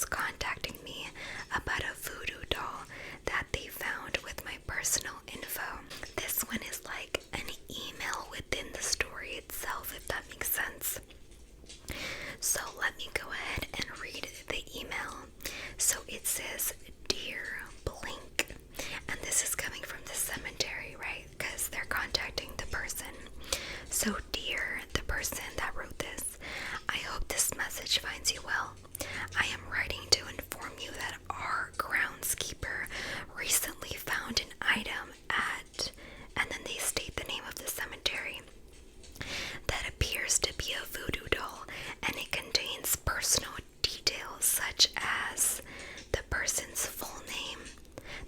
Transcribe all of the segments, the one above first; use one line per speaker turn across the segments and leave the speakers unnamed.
contacting me about a voodoo doll that they found with my personal info. This one is like an email within the story itself, if that makes sense. So let me go ahead and read the email. So it says, "Dear Blink," and this is coming from the cemetery, right? Because they're contacting the person. So, dear the person that wrote this, I hope this message finds you well. I am writing to inform you that our groundskeeper recently found an item at, and then they state the name of the cemetery, that appears to be a voodoo doll, and it contains personal details such as the person's full name,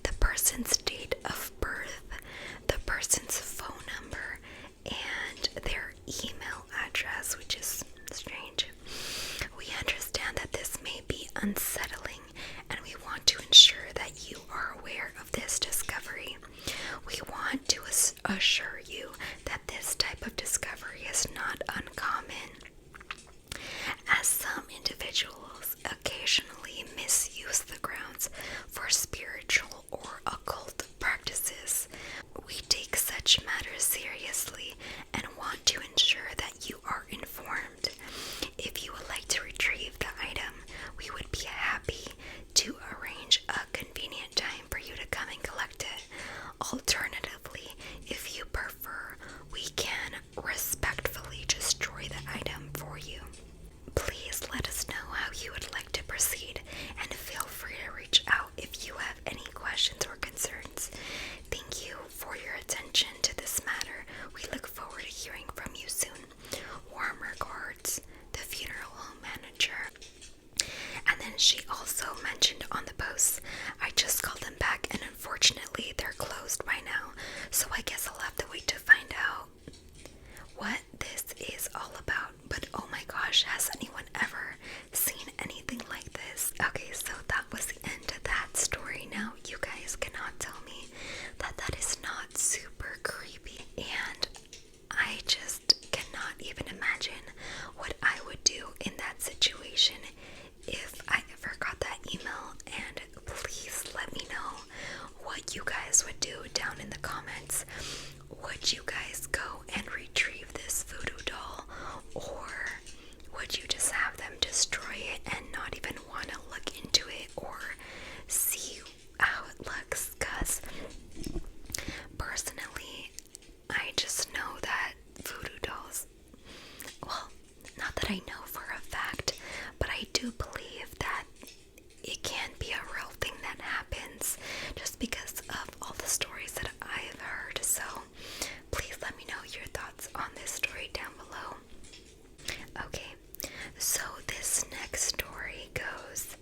the person's date of birth, the person's phone number, and their email address, which is strange. We understand that this may be unsettling, and we want to ensure that you are aware of this discovery. We want to assure you that this type of discovery is not uncommon, as some individuals occasionally misuse the grounds for spiritual or occult practices. We take such matters seriously and want to ensure that you are informed. If you would like to retrieve the item, we would be happy to arrange a convenient time for you to come and collect it. Alternatively, if you prefer, we can respectfully destroy the item for you. Please let us know how you would like to proceed, and feel free to reach out if you have any questions or concerns. Thank you for your attention to this matter. We look forward to hearing from you soon. Warm regards, the funeral home manager. And then she also mentioned on the post, I just called them back and unfortunately they're closed by now, so I guess I'll have to wait to find out what this is all about. But oh my gosh, has anyone ever seen anything like this? Okay, so that was the end of that story. Now you guys cannot tell me that that is not super creepy, and I just cannot even imagine what I would do in that situation if I ever got that email. And please let me know what you guys would do down in the comments. Would you guys go and retrieve this voodoo doll, or would you just have them destroy it and not even want to look into it or see how it looks? Because personally, I just know that voodoo dolls, well, not that I know for a fact, but I do believe that it can be a real thing that happens just because of all the stories that I've heard. So please let me know your thoughts on this story down below. Okay, so this next story goes,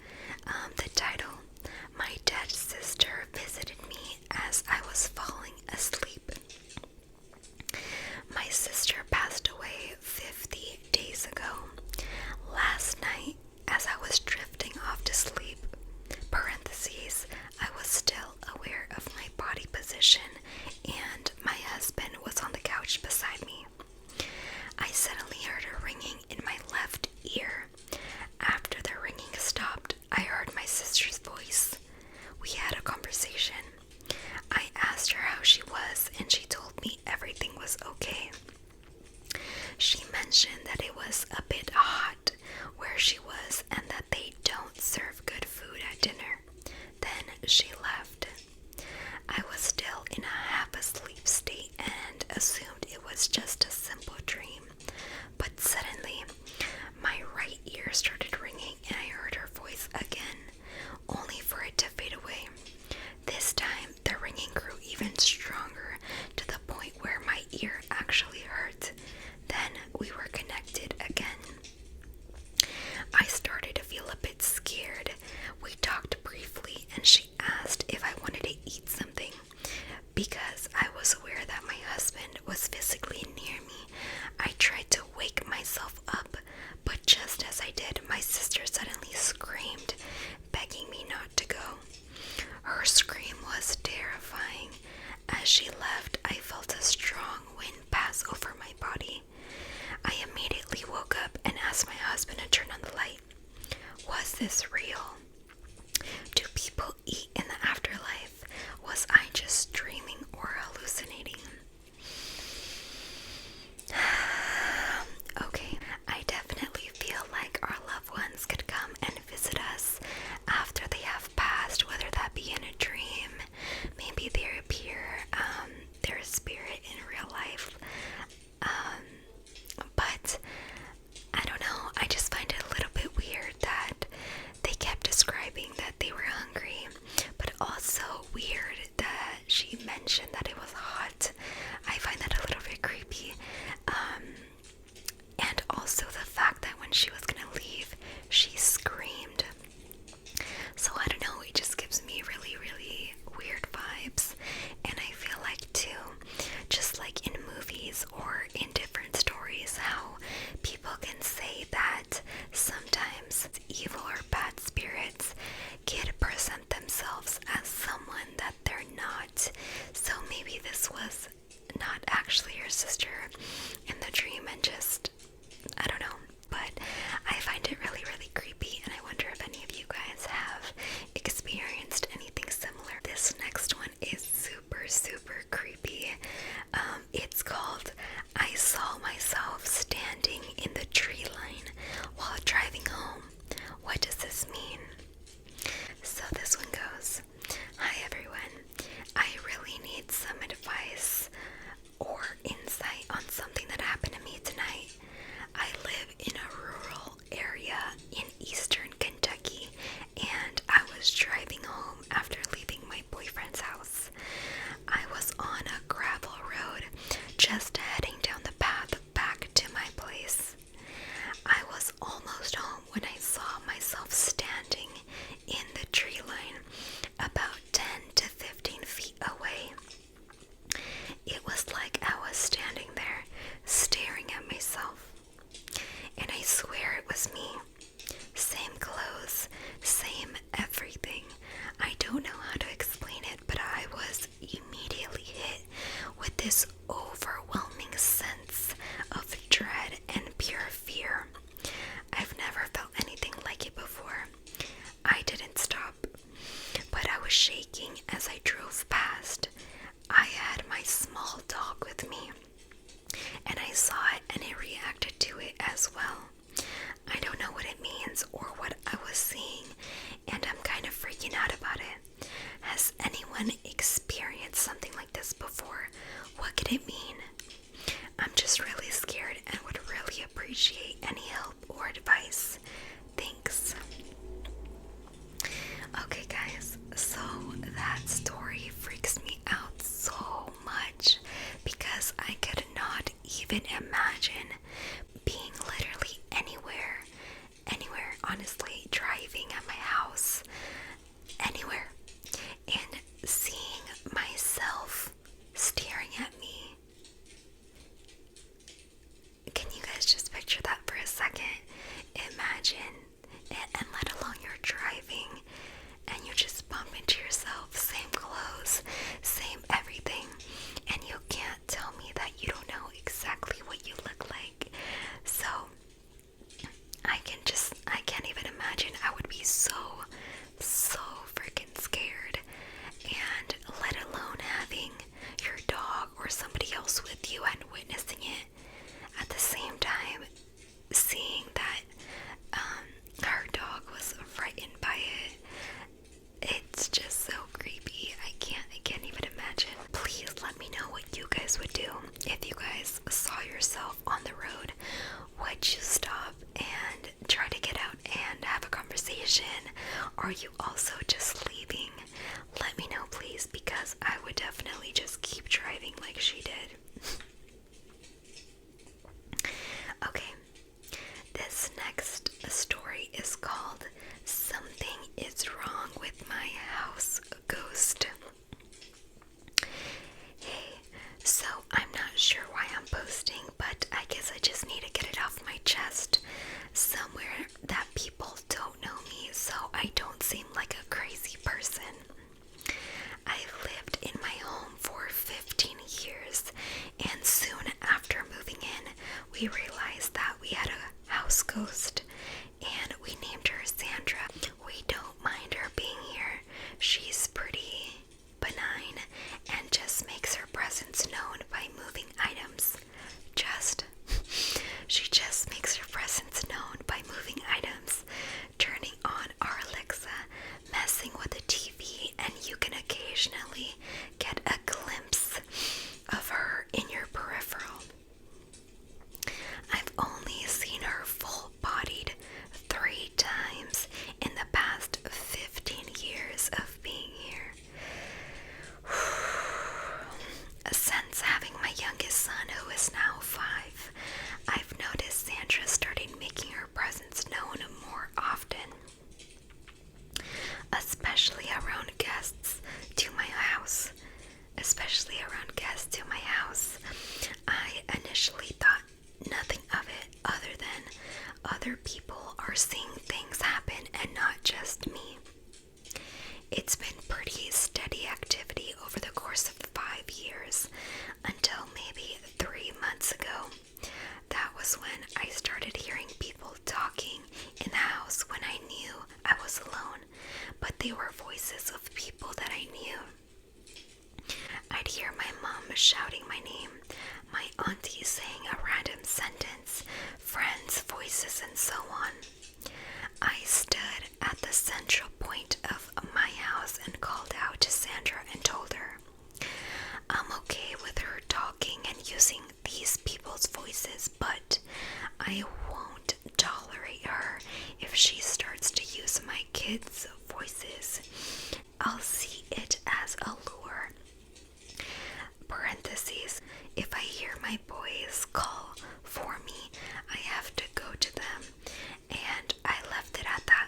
the title, "My Dead Sister Visited Me as I Was Falling Asleep." My sister passed away 50 days ago. Last night, as I was drifting off to sleep, parentheses, I was still aware of my body position and my husband was on the couch beside me. I suddenly heard a ringing in my left ear. After the ringing stopped, I heard my sister's voice. We had a conversation. I asked her how she was, and she told me everything was okay. She mentioned that it was a bit hot where she was and that they don't serve good food at dinner. Then she left. I was still in a half-asleep state and assumed it was just a simple dream. But suddenly, my right ear started ringing and I heard her voice again, only for it to fade away. This time, the ringing grew even stronger to the point where my ear actually hurt. Then we were connected again. I started to feel a bit scared. We talked briefly and she asked if I wanted to eat something. Because I was aware that my husband was physically near me, I tried to wake myself up, but just as I did, my sister suddenly screamed, begging me not to go. Her scream was terrifying. As she left, I felt a strong wind pass over my body. I immediately woke up and asked my husband to turn on the light. Was this real? visions or what I was seeing, and I'm kind of freaking out about it. Has anyone experienced something like this before? What could it mean? I'm just really scared and would really appreciate any help or advice. Thanks. Okay guys, so that story freaks me out so much because I could not even imagine being literally anywhere, honestly, driving at my house, anywhere, and seeing myself staring at me. Can you guys just picture that for a second? Imagine, and let alone you're driving, and you just bump into yourself, same clothes, same everything, and you can't tell me that you don't know exactly what you look like. So I can't even imagine. I would be so freaking scared, and let alone having your dog or somebody else with you and witnessing it at the same time, seeing that her dog was frightened by it. It's just so creepy. I can't even imagine. Please let me know what you guys would do if you guys saw yourself on the road. Would you stop and try to get out and have a conversation? Are you also just leaving? Let me know, please, because I would definitely just keep driving like she did. Okay, this next story is called Something is Wrong with My House Ghost. Hey, so I'm not sure why I'm posting, but I guess I just need to get it off my chest somewhere that people don't know me so I don't seem like a crazy person. I've lived in my home for 15 years, and soon after moving in, we realized that we had a house ghost, and we named her Sandra. We don't mind her being here. She's pretty benign and just makes her presence known by moving items. She just makes her presence known by moving items, turning on our Alexa, messing with the TV, and you can occasionally get a glimpse of her in your peripheral. I've only seen her full-bodied 3 times in the past 15 years of being here. Since having my youngest son, who is now 5, I've noticed Sandra started making her presence known more often, especially around guests to my house. I initially thought nothing of it other than other people are seeing things happen and not just me. It's been pretty steady activity over the course of 5 years until maybe 3 months ago. That was when I started hearing people talking in the house when I knew I was alone, but they were voices of people that I knew. I'd hear my mom shouting my name, my auntie saying a random sentence, friends' voices, and so on. I stood at the central point of my house and called out to Sandra and told her, I'm okay with her talking and using these people's voices, but I won't tolerate her if she starts to use my kids' voices. I'll see it as a lure. Parentheses, if I hear my boys call for me, I have to go to them, and I left it at that.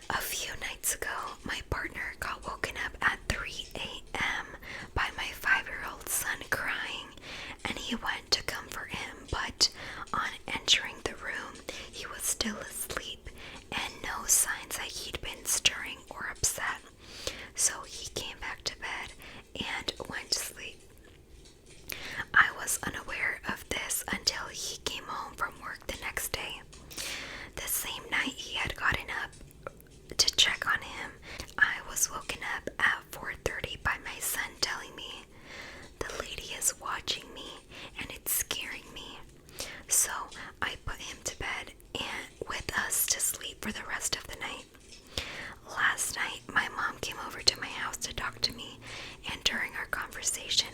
A few nights ago, my partner got woken up at 3 a.m. by my 5-year-old son crying, and he went to comfort him, but on entering the room, he was still asleep and no signs that he'd been stirring. to sleep for the rest of the night. Last night, my mom came over to my house to talk to me, and during our conversation,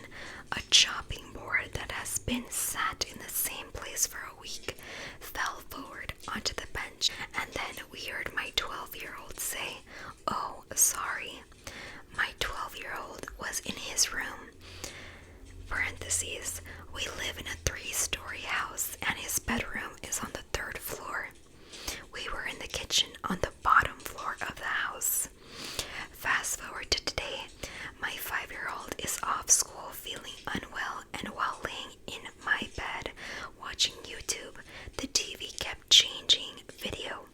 a chopping board that has been sat in the same place for a week fell forward onto the bench, and then we heard my 12-year-old say, "Oh, sorry." My 12-year-old was in his room. Parentheses, we live in a 3-story house, and his bedroom is on the 3rd floor. We were in the kitchen on the bottom floor of the house. Fast forward to today, my 5-year-old is off school feeling unwell, and while laying in my bed watching YouTube, the TV kept changing video,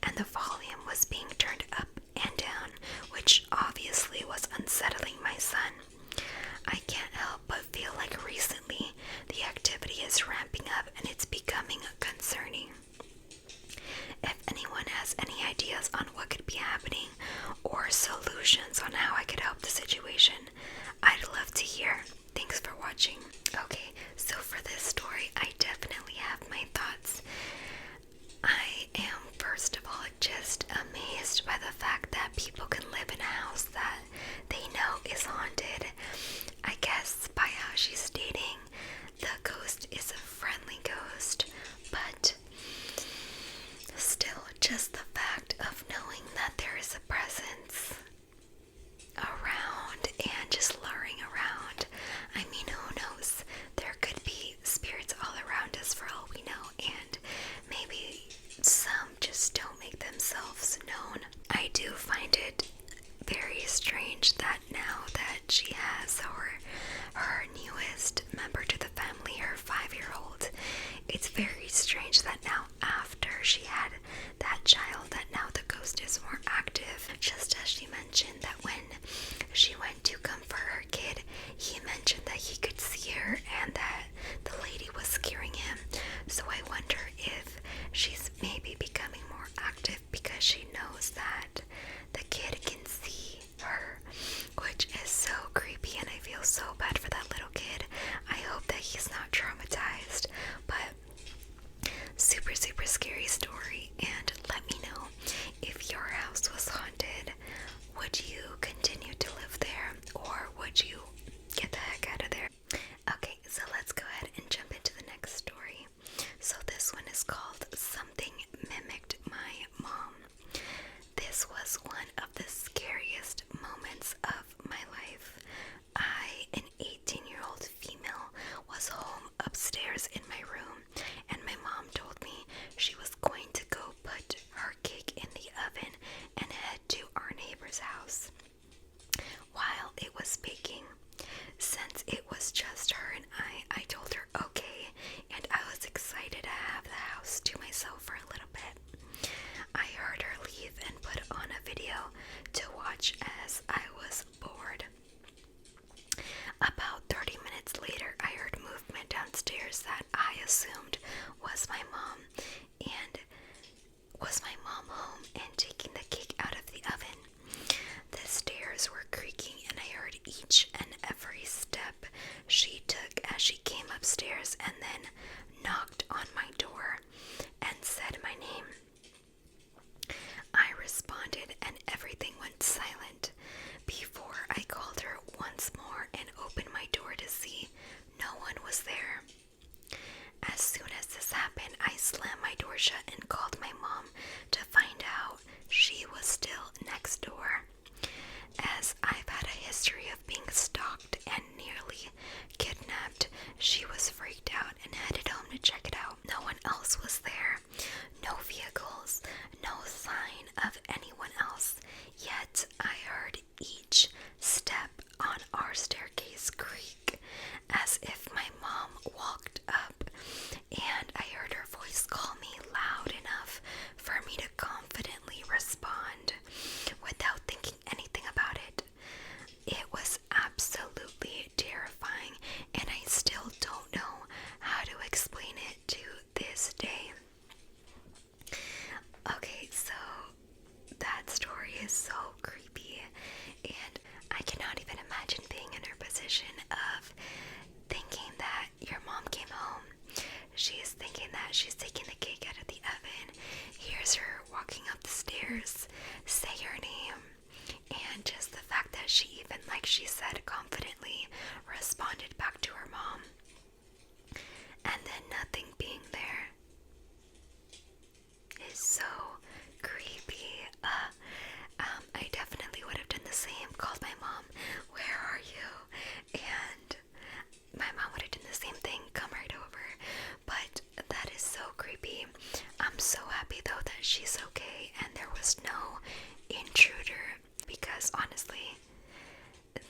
and the volume was being turned up and down, which obviously was unsettling my son. I can't help but feel like recently the activity is ramping up and it's becoming concerning. If anyone has any ideas on what could be happening or solutions on how I could help the situation, I'd love to hear. Thanks for watching. Okay, so for this story, I definitely have my thoughts. I am, first of all, just amazed by the fact that people can live in a house that they know is haunted. I guess by how she's stating, the ghost is a friendly ghost, but still, just the fact of knowing that there is a presence around and just luring around. I mean, who knows? There could be spirits all around us for all we know, and maybe some just don't make themselves known. I do find it very strange that now that she has her newest member to the family, her 5-year-old, it's very strange that now after she had that child, that now the ghost is more active. Just as she mentioned that when she went to come for her kid, he mentioned that he could see her and that the lady was scaring him. So I wonder if she's maybe becoming more active because she knows that the kid can see her, which is so creepy, and I feel so bad for that little kid. I hope that he's not traumatized, but super, super scary story. And let me know if your house was haunted. Would you continue to live there, or would you get the heck out of there? Okay, so let's go ahead and jump into the next story. So this one is called Something Mimicked My Mom. This was one of the scariest moments of my life. I, an 18-year-old female, was home upstairs in my room, and my mom told me she was going to go put her cake in the oven and head to our neighbor's house. While it was baking, since it was just her and I told her okay, and I was excited to have the house to myself for a little bit. I heard her leave and put on a video to watch as I was bored. About 30 minutes later, I heard movement downstairs that I assumed was my mom, and was my mom home and taking the cake out of the oven. The stairs were creaking, and I heard each and every step she took as she came upstairs, and then knocked on my door and said my name. I responded, and everything went silent before I called her once more and opened my door to see no one was there. As soon as this happened, I slammed my door shut and called my mom to find out she was still next door. As I've had a history of being stalked and nearly kidnapped, she was freaked out and headed home to check it out. No one else was there. No vehicles, no sign of anyone else. Yet I heard each step on our staircase creak as if my mom walked up, and I heard her voice call me loud enough for me to confidently respond without thinking anything about it. It was absolutely terrifying, and I still don't know how to explain it to this day. Okay, so that story is so creepy, and I cannot even imagine being in her position of thinking that your mom came home. She's thinking that she's taking the cake out of the oven. Here's her dares say her name. And just the fact that she even, like she said, confidently responded back to her mom. And then nothing being there is so creepy. I definitely would have done the same. Called my mom, where are you? And my mom would have done the same thing, come right over. But that is so creepy. I'm so happy though that she's okay and there was no intruder, because honestly,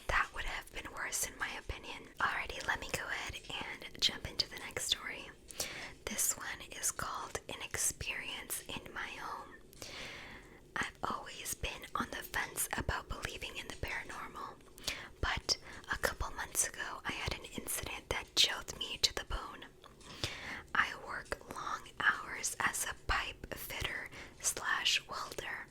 that would have been worse in my opinion. Alrighty, let me go ahead and jump into the next story. This one is called An Experience in My Home. I've always been on the fence about believing in the paranormal, but a couple months ago I had an incident that chilled me to the bone. I work long hours as a pipe fitter / welder,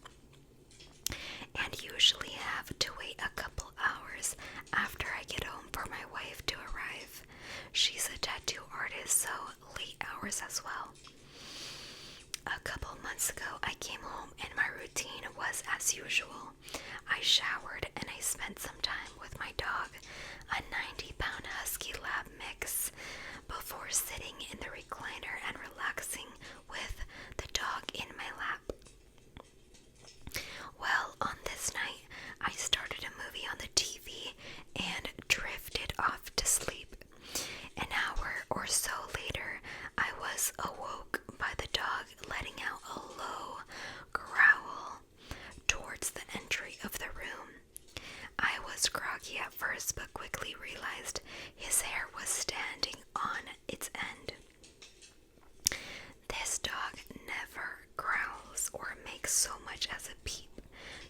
and usually have to wait a couple hours after I get home for my wife to arrive. She's a tattoo artist, so late hours as well. A couple months ago, I came home and my routine was as usual. I showered and I spent some time with my dog, a 90-pound husky lab mix, before sitting in the recliner and relaxing with the dog in my lap. Well, on this night, I started a movie on the TV and drifted off to sleep. An hour or so later, I was awoke by the dog letting out a low growl towards the entry of the room. I was groggy at first, but quickly realized his hair was standing on its end. This dog never growls or makes so much as a peep,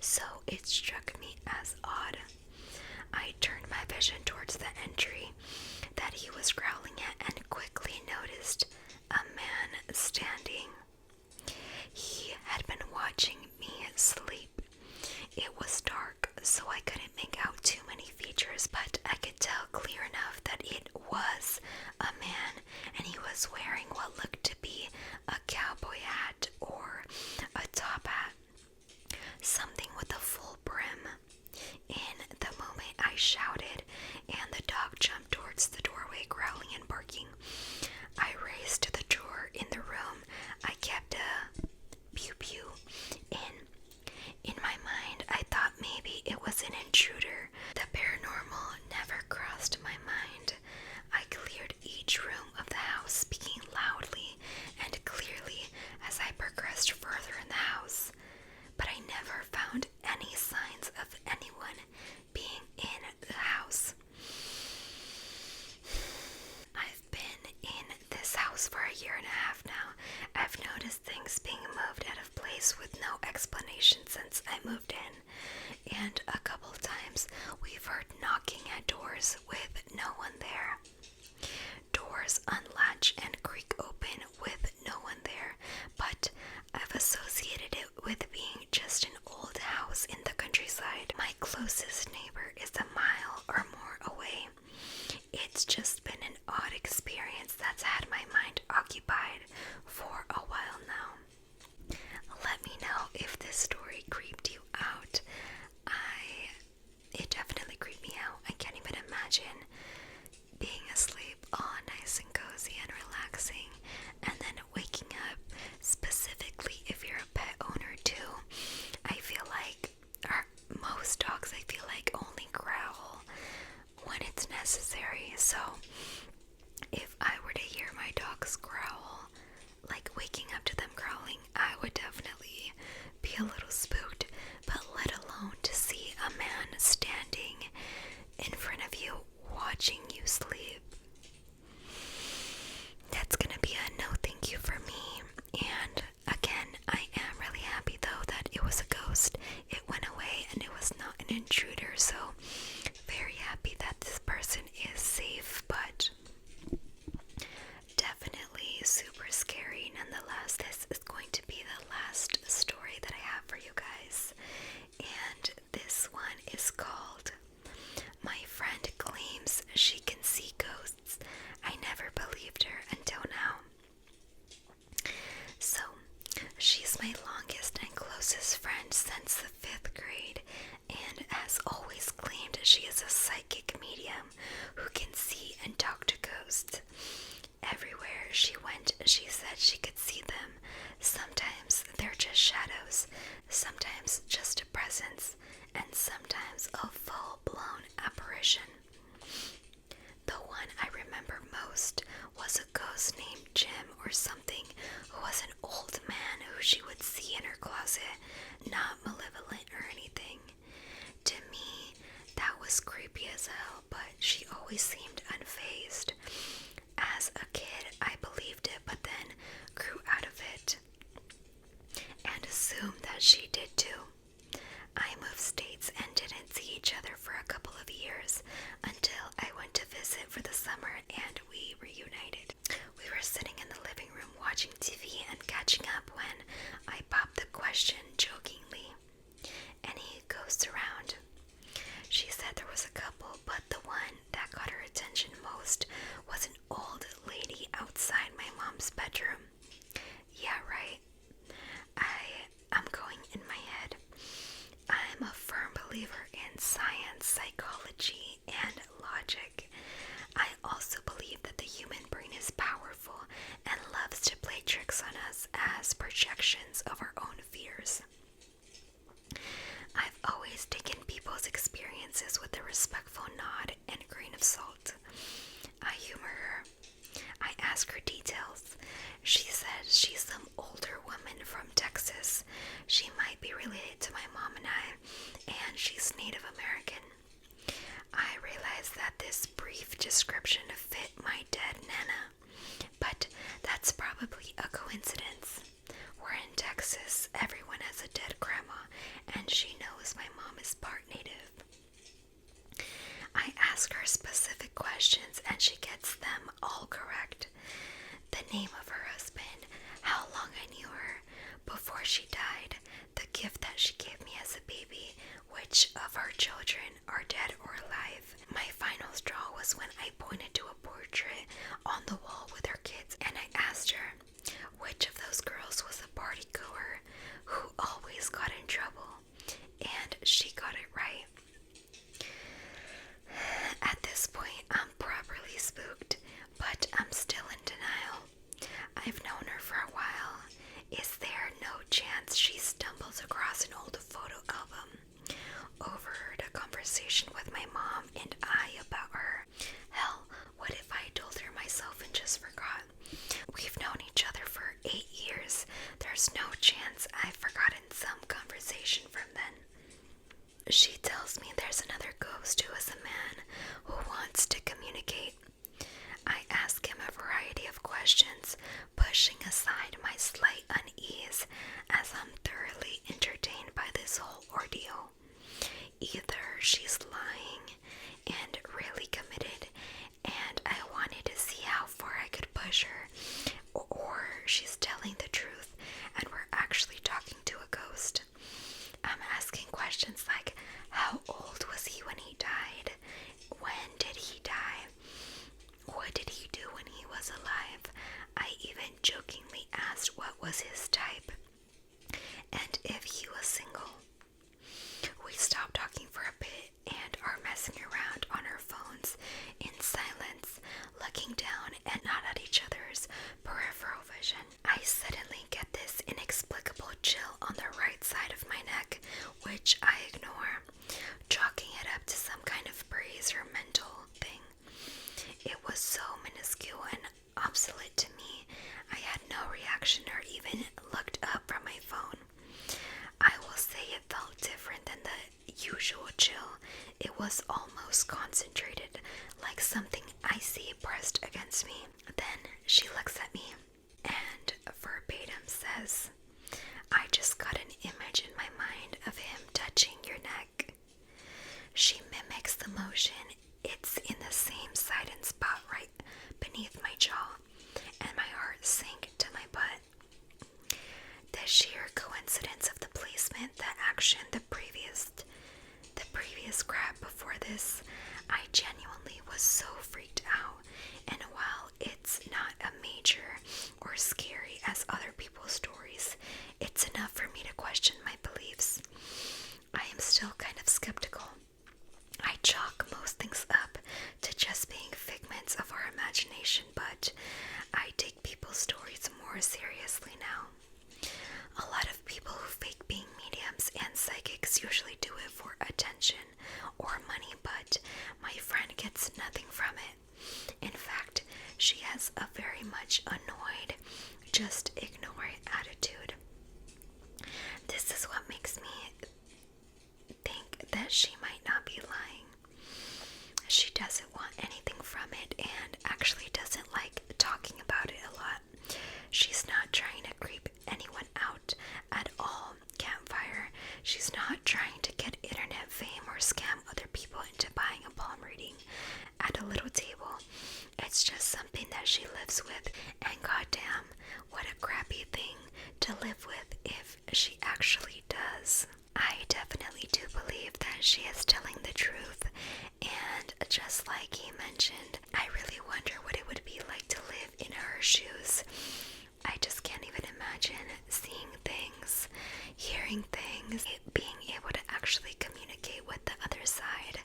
so it struck me as odd. I turned my vision towards the entry that he was growling at and quickly noticed a man standing. He had been watching me sleep. It was dark, so I couldn't make out too many features, but I could tell clear enough that it was a man, and he was wearing what looked to be a cowboy hat or a top hat, something with a full brim. In the moment I shouted, and the dog jumped towards the doorway, growling and barking. I raced to the drawer in the room. I kept a pew pew in. In my mind, I thought maybe it was an intruder. The paranormal never crossed my mind. I cleared each room of the house, speaking loudly and clearly as I progressed further in the house, but I never found any signs of anyone being in the house. I've been in this house for a year and a half now. I've noticed things being moved out of place with no explanation since I moved in, and a couple times we've heard knocking at doors with no one there. Doors unlatch and creak open with no one there, but I've associated it with being just an old house in the countryside. My closest neighbor is a mile or more away. It's just been an odd experience that's had my mind occupied for a while now. Let me know if this story creeped you out. It definitely creeped me out. I can't even imagine being asleep all nice and cozy and relaxing, and then waking up, specifically if you're a pet owner too. I feel like, or most dogs I feel like only growl when it's necessary, so if I were to hear my dogs growl, like waking up to them growling, I would definitely be a little spooked, but let alone to see a man standing in front of you watching you sleep. That's gonna be a no thank you for me. And again, I am really happy though that it was a ghost. It went away and it was not an intruder, so very happy that this person is safe, but definitely super scary nonetheless. This is going to be the last story that I have for you guys. closest friend since the 5th grade and has always claimed she is a psychic medium who can see and talk to ghosts. Everywhere she went, she said she could see them. Sometimes they're just shadows, sometimes just a presence, and sometimes a full-blown apparition. The one I remember most was a ghost named Jim or something, who was an old man who she would see in her closet, not malevolent or anything. To me, that was creepy as hell, but she always seemed unfazed. As a kid, I believed it, but then grew out of it and assumed that she did too. I moved states and didn't see each other for a couple of years until I went to visit for the summer and we reunited. We were sitting in the living room watching TV and catching up when I popped the question jokingly, "Any ghosts around?" She said there was a couple, but the one that got her attention most was an old lady outside my mom's bedroom. Yeah, right. I'm going in my head. I'm a firm believer in science, psychology, and logic. I also believe that the human brain is powerful and loves to play tricks on us as projections of our own fears. I've always taken people's experiences with a respectful nod and grain of salt. I humor her. I ask her details. She says she's some older woman from Texas. She might be related to my mom and I, and she's Native American. I realized that this brief description fit my dead Nana, but that's probably a coincidence. We're in Texas, everyone has a dead grandma, and she knows my mom is part Native. I ask her specific questions and she gets them all correct. The name of her husband, how long I knew her before she died, the gift that she gave me as a baby, which of her children are dead or alive. My final straw was when I pointed to a portrait on the wall with her kids and I asked her which of those girls was a party goer who always got in trouble, and she got it right. At this point, I'm properly spooked, but I'm still in denial. I've known her for a while. Is there no chance she stumbles across an old photo album? Overheard a conversation with my mom and I about her. Hell, what if I told her myself and just forgot? We've known each other for 8 years. There's no chance I've forgotten some conversation from then. She tells me there's another ghost who is a man who wants to communicate. I ask him a variety of questions, pushing aside my slight unease as I'm thoroughly entertained by this whole ordeal. Either she's lying and really committed, and I wanted to see how far I could push her, or she's telling the truth and we're actually talking to a ghost. I'm asking questions like, how old was he when he died? When did he die? What did he do when he was alive? I even jokingly asked what was his type and if he was single. We stopped talking for a bit and are messing around on our phones in silence, looking down and not at each other's peripheral vision. I suddenly get this inexplicable chill on the right side of my neck, which I ignore, chalking it up to some kind of breeze or mental thing. It was so minuscule and obsolete to me, I had no reaction or even looked up from my phone. I will say it felt different than the usual chill. It was almost concentrated, like something icy pressed against me. Then she looks at me and verbatim says, "I just got an image in my mind of him touching your neck." She mimics the motion. It's in the same side and spot right beneath my jaw, and my heart sank to my butt. The sheer coincidence of the placement, the action, the previous grab before this, I genuinely was so freaked out. And while it's not a major or scary as other people's stories, it's enough for me to question my ex usually do it for attention or money, but my friend gets nothing from it. In fact, she has a very much annoyed, just ignore it attitude. This is what makes me think that she might not be lying. She doesn't want anything from it and actually doesn't like talking about it a lot. She's not trying to creep anyone out at all. Campfire. She's not trying to get internet fame or scam other people into buying a palm reading at a little table. It's just something that she lives with, and goddamn, what a crappy thing to live with if she actually does. I definitely do believe that she is telling the truth, and just like he mentioned, I really wonder what it would be like to live in her shoes. I just can't even imagine seeing things, hearing things, being able to actually communicate with the other side,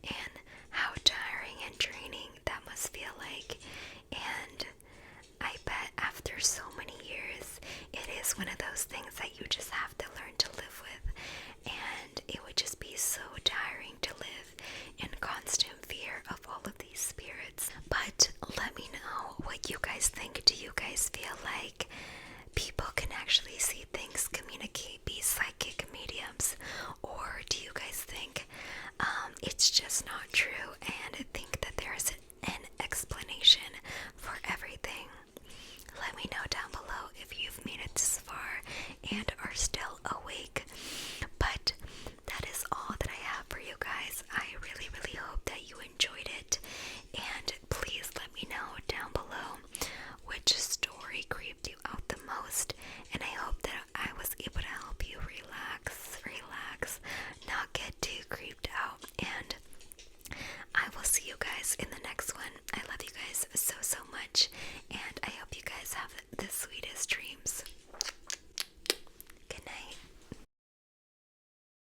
and how tiring and draining that must feel like. And I bet after so many years, it is one of those things that you just have to learn to live with. And it would just be so tiring to live in constant fear of all of these spirits. But let me know what you guys think. Do you guys feel like people can actually see things, communicate, be psychic mediums? Or do you guys think it's just not true and think that there's an explanation for everything? Let me know down below if you've made it this far and are still awake. But that is all that I have for you guys. I really, really hope that you enjoyed it. And please let me know down below which story creeped you out the most. And I hope that I was able to help you relax, not get too creeped out. And I will see you guys in the